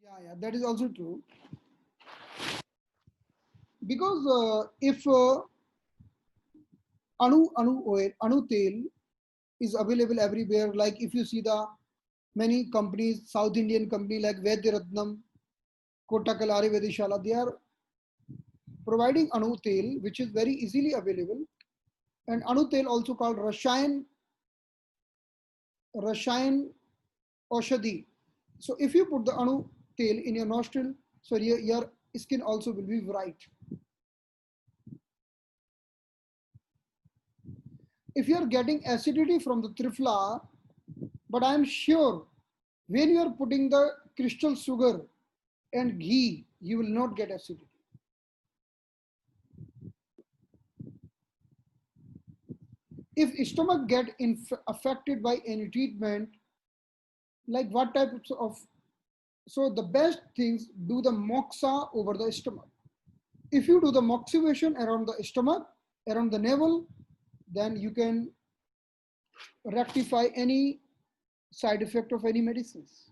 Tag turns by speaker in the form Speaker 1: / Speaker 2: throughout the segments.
Speaker 1: Yeah, that is also true. Because if anu oil, anu tel is available everywhere. Like if you see the many companies, South Indian company like Vedyaratnam, Kotakal, Ayurvedishala, they are providing anu tel, which is very easily available. And anu tel also called Rashayan Oshadi. So if you put the anu tel in your nostril, so your skin also will be bright. If you are getting acidity from the trifla, but I am sure when you are putting the crystal sugar and ghee, you will not get acidity. If stomach get affected by any treatment, like what types of, so the best things, do the moxa over the stomach. If you do the moxibustion around the stomach, around the navel, then you can rectify any side effect of any medicines.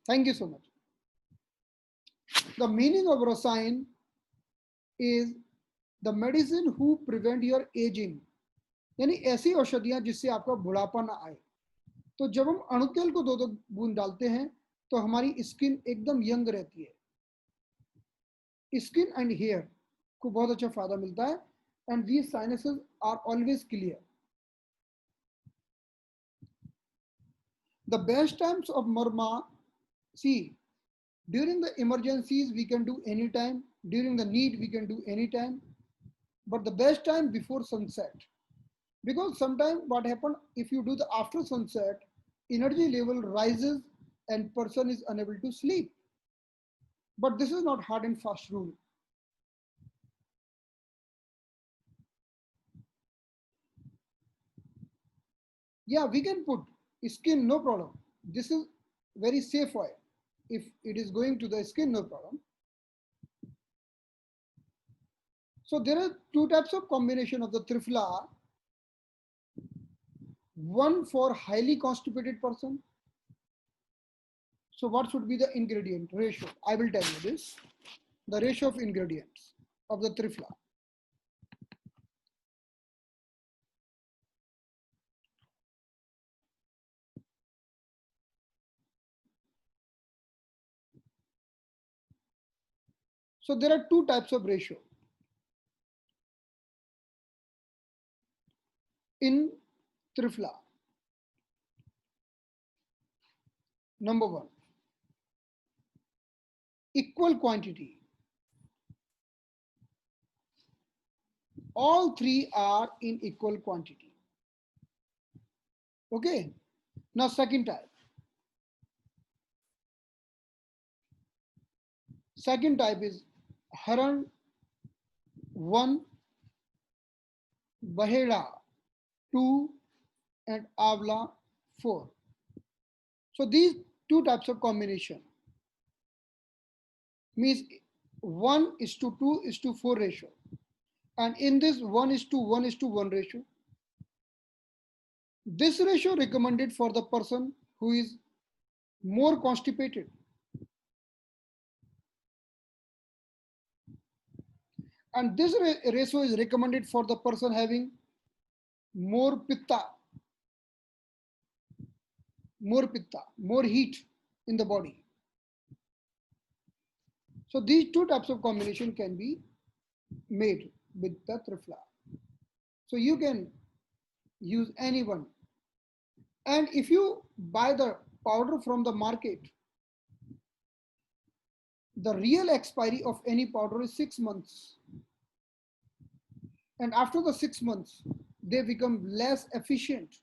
Speaker 1: Thank you so much. The meaning of Rasayan is the medicine who prevent your aging, यानी ऐसी औषधियां जिससे आपका बुढ़ापा ना आए. तो जब हम अणुतेल को दो दो बूंद डालते हैं तो हमारी स्किन एकदम यंग रहती है. स्किन एंड हेयर को बहुत अच्छा फायदा मिलता है. And these signs are always clear. The best times of Marma, see, during the emergencies we can do anytime, during the need we can do anytime, but the best time before sunset. Because sometimes what happens, if you do the after sunset, energy level rises and person is unable to sleep. But this is not hard and fast rule. Yeah, we can put skin, no problem. This is very safe oil. If it is going to the skin, no problem. So there are two types of combination of the trifla. One for highly constipated person. So what should be the ingredient ratio? I will tell you this. The ratio of ingredients of the trifla. So there are two types of ratio in trifla. Number one, equal quantity. All three are in equal quantity. Okay. Now second type. Second type is Haran 1, Bahela 2, and Avla 4. So these two types of combination means 1:2:4 ratio. And in this 1:1:1 ratio, this ratio recommended for the person who is more constipated. And this ratio is recommended for the person having more pitta, more heat in the body. So these two types of combination can be made with the trifla. So you can use any one. And if you buy the powder from the market, the real expiry of any powder is 6 months. And after the 6 months, they become less efficient.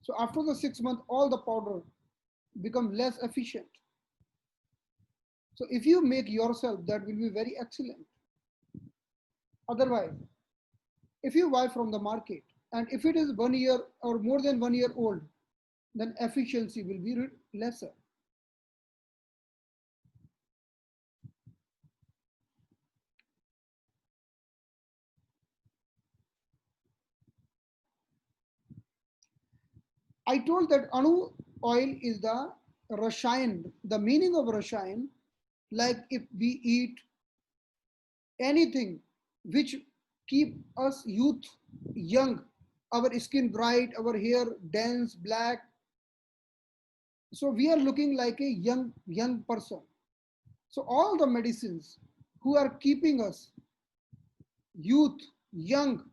Speaker 1: So after the 6 months, all the powder become less efficient. So if you make yourself, that will be very excellent. Otherwise, if you buy from the market, and if it is 1 year or more than 1 year old, then efficiency will be lesser. I told that anu oil is the rashayan. The meaning of rashayan, like if we eat anything which keep us youth young, our skin bright, our hair dense black, so we are looking like a young person. So all the medicines who are keeping us youth young,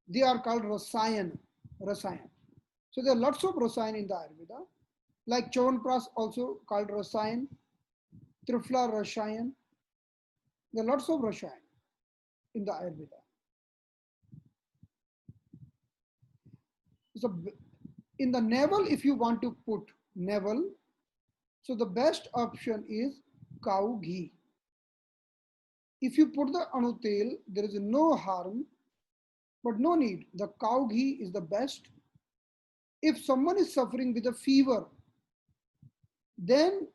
Speaker 1: they are called rasayan. So there are lots of rasayan in the Ayurveda, like Chyawanprash also called rasayan, Triphala rasayan. There are lots of rasayan in the Ayurveda. So in the navel, if you want to put navel, so the best option is cow ghee. If you put the anutel, there is no harm, but no need. The cow ghee is the best. If someone is suffering with a fever, then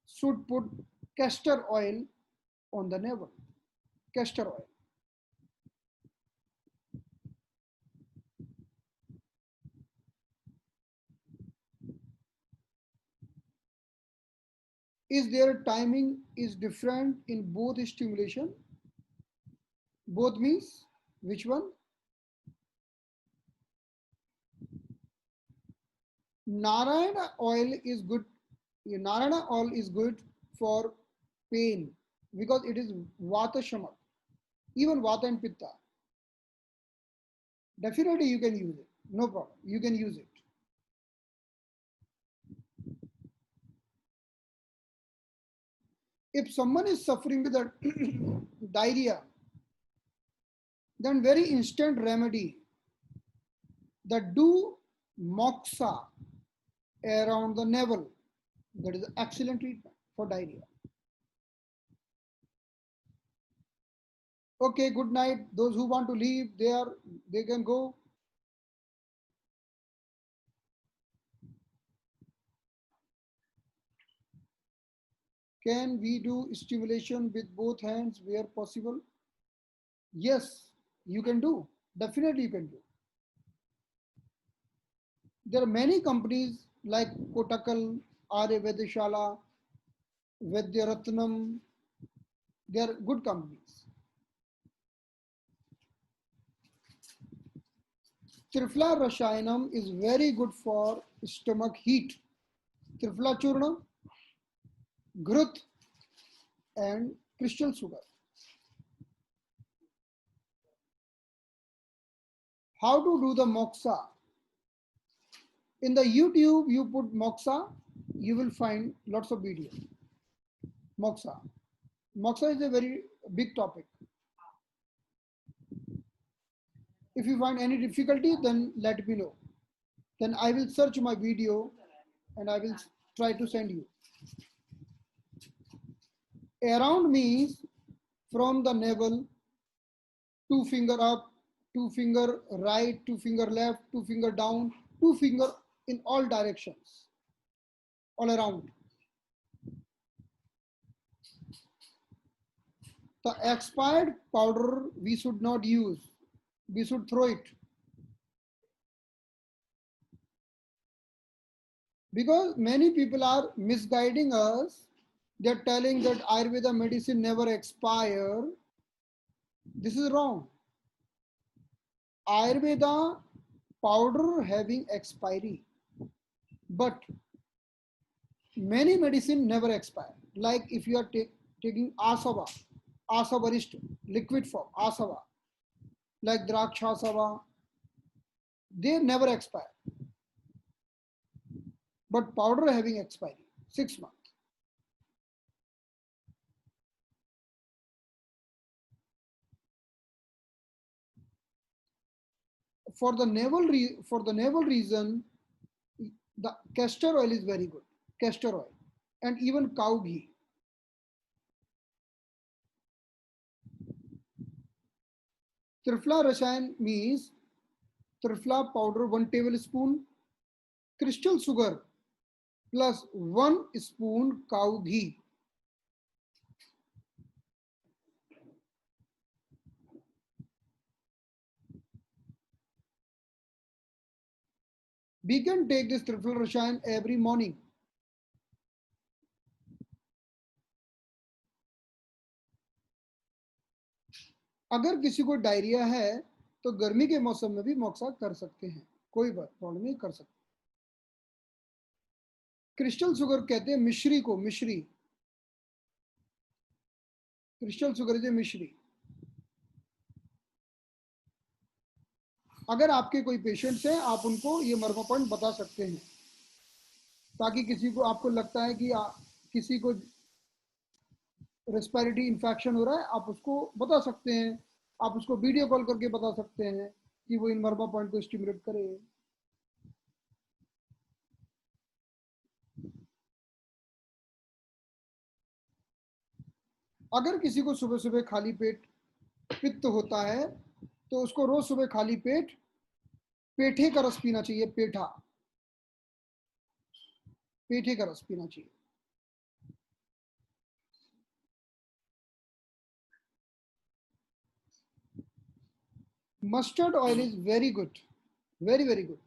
Speaker 1: should put castor oil on the navel. Castor oil. Is their timing is different in both stimulation? Both means which one? Narayana oil is good. Narayana oil is good for pain because it is vata shamak, even vata and pitta. Definitely you can use it. No problem. You can use it. If someone is suffering with a diarrhea, then very instant remedy that do moxa around the navel. That is excellent treatment for diarrhea. Okay, good night. Those who want to leave, they can go. Can we do stimulation with both hands where possible? Yes, you can do. Definitely you can do. There are many companies like Kotakal, Arya Vedashala, Vedyaratnam. They are good companies. Triphala Rashayanam is very good for stomach heat. Triphala Churna, Gruth, and crystal sugar. How to do the moxa? In the YouTube, you put moxa, you will find lots of videos. Moxa. Moxa is a very big topic. If you find any difficulty, then let me know. Then I will search my video and I will try to send you. Around means from the navel, two finger up, two finger right, two finger left, two finger down, two finger in all directions, all around. The expired powder we should not use. We should throw it. Because many people are misguiding us. They're telling that Ayurveda medicine never expire. This is wrong. Ayurveda powder having expiry, but many medicine never expire. Like if you are taking asava, asavarist liquid form, asava, like drakshasava, they never expire. But powder having expiry, 6 months. For the navel reason, the castor oil is very good. Castor oil and even cow ghee. Triphala Rasayan means Triphala powder 1 tablespoon, crystal sugar plus 1 spoon cow ghee. We can take this Trifla Rashayan every morning. अगर किसी को diarrhoea है तो गर्मी के मौसम में भी मोक्सा कर सकते हैं, कोई प्रॉब्लम नहीं, कर सकते। क्रिस्टल शुगर कहते हैं मिश्री को, मिश्री, क्रिस्टल शुगर इज मिश्री। अगर आपके कोई पेशेंट्स हैं, आप उनको ये मर्मा पॉइंट बता सकते हैं, ताकि किसी को आपको लगता है कि किसी को रेस्पिरेटरी इन्फेक्शन हो रहा है, आप उसको बता सकते हैं, आप उसको वीडियो कॉल करके बता सकते हैं कि वो इन मर्मा पॉइंट को स्टिमुलेट करे। अगर किसी को सुबह सुबह खाली पेट पित्त होता है तो उसको रोज सुबह खाली पेट पेठे का रस पीना चाहिए, पेठा, पेठे का रस पीना चाहिए। Mustard oil is very good, very, very good.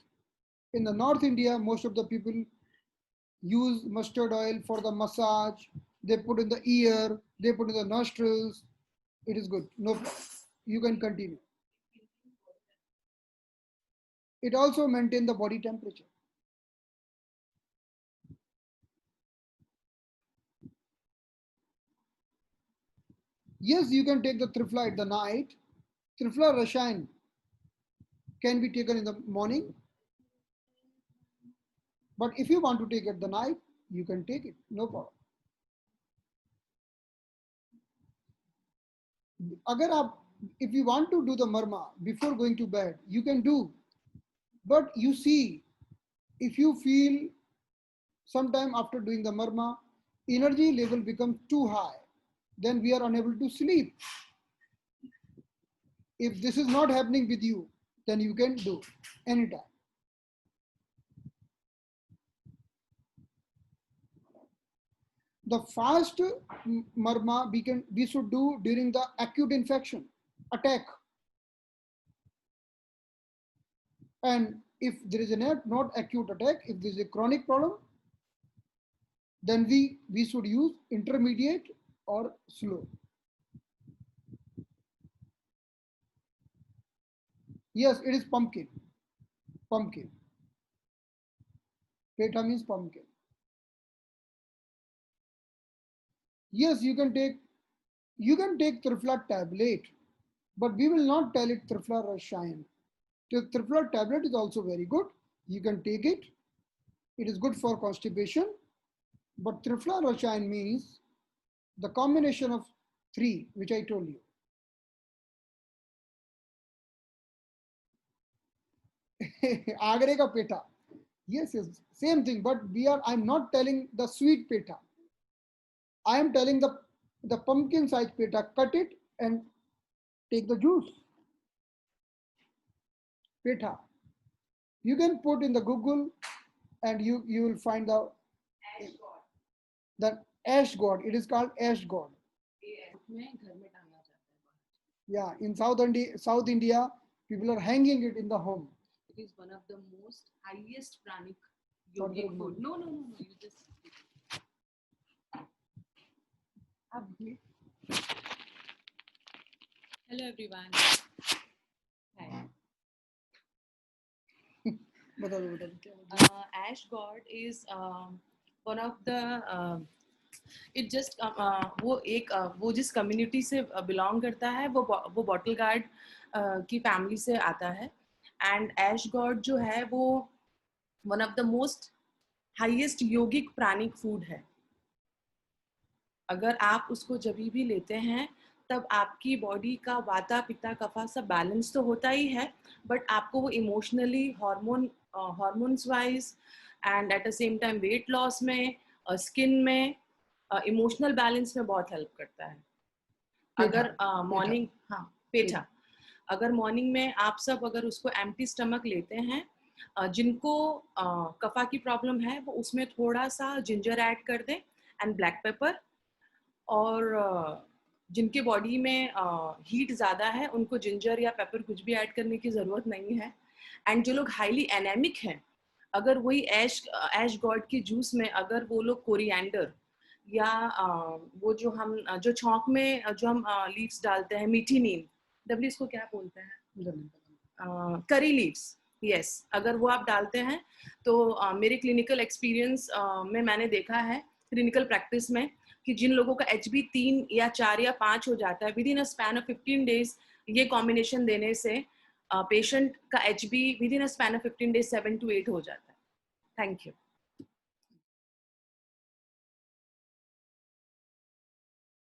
Speaker 1: In the North India, most of the people use mustard oil for the massage. They put in the ear, they put in the nostrils. It is good, no problem. You can continue. It also maintains the body temperature. Yes, you can take the Trifla at the night. Trifla Rashayan can be taken in the morning. But if you want to take it at the night, you can take it, no problem. Agar aap, if you want to do the marma before going to bed, you can do. But you see, if you feel sometime after doing the marma, energy level becomes too high, then we are unable to sleep. If this is not happening with you, then you can do anytime. The fast marma we should do during the acute infection, attack. And if there is a not acute attack, if there is a chronic problem, then we should use intermediate or slow. Yes, it is pumpkin. Pumpkin. Peta means pumpkin. Yes, you can take Trifla tablet, but we will not tell it Trifla Rashayan. The Trifla tablet is also very good. You can take it. It is good for constipation. But Trifla Rashayan means the combination of three, which I told you. Agre ka peta. Yes, same thing. But I'm not telling the sweet peta. I am telling the pumpkin size peta. Cut it and take the juice. Peta. You can put in the Google, and you will find the ash god. It is called ash god. Yeah, in South India, people are hanging it in the home.
Speaker 2: It is one of the most highest pranic yogic food. No. You just. Hello everyone. Hi. Ash god is one of the it just वो जिस community से belong करता है वो bottle gourd की family से आता है। एंड एश गॉड जो है वो one of the most highest योगिक प्राणिक फूड है। अगर आप उसको जब भी लेते हैं तब आपकी बॉडी का वाता पित्ता कफा सब बैलेंस तो होता ही है, बट आपको वो emotionally hormones wise and at the same time weight loss में, स्किन में, इमोशनल बैलेंस में बहुत हेल्प करता है। अगर मॉर्निंग पेठा अगर मॉर्निंग में आप सब अगर उसको एम्प्टी स्टमक लेते हैं, जिनको कफा की प्रॉब्लम है वो उसमें थोड़ा सा जिंजर ऐड कर दें एंड ब्लैक पेपर, और जिनके बॉडी में हीट ज़्यादा है उनको जिंजर या पेपर कुछ भी ऐड करने की ज़रूरत नहीं है। एंड जो लोग हाईली एनेमिक हैं अगर वही ऐश गॉड की जूस में अगर वो लोग कोरिएंडर या वो जो हम जो छौंक में जो हम लीव्स डालते हैं, मीठी नीम, डब्ल्यू इसको क्या बोलते हैं, करी लीव्स, यस, अगर वो आप डालते हैं तो मेरे क्लिनिकल एक्सपीरियंस में मैंने देखा है, क्लिनिकल प्रैक्टिस में, कि जिन लोगों का HB 3 या 4 या 5 हो जाता है with in a span of 15 days, ये कॉम्बिनेशन देने से पेशेंट का HB with in a span of 15 days 7 to 8 हो जाता है। Thank you.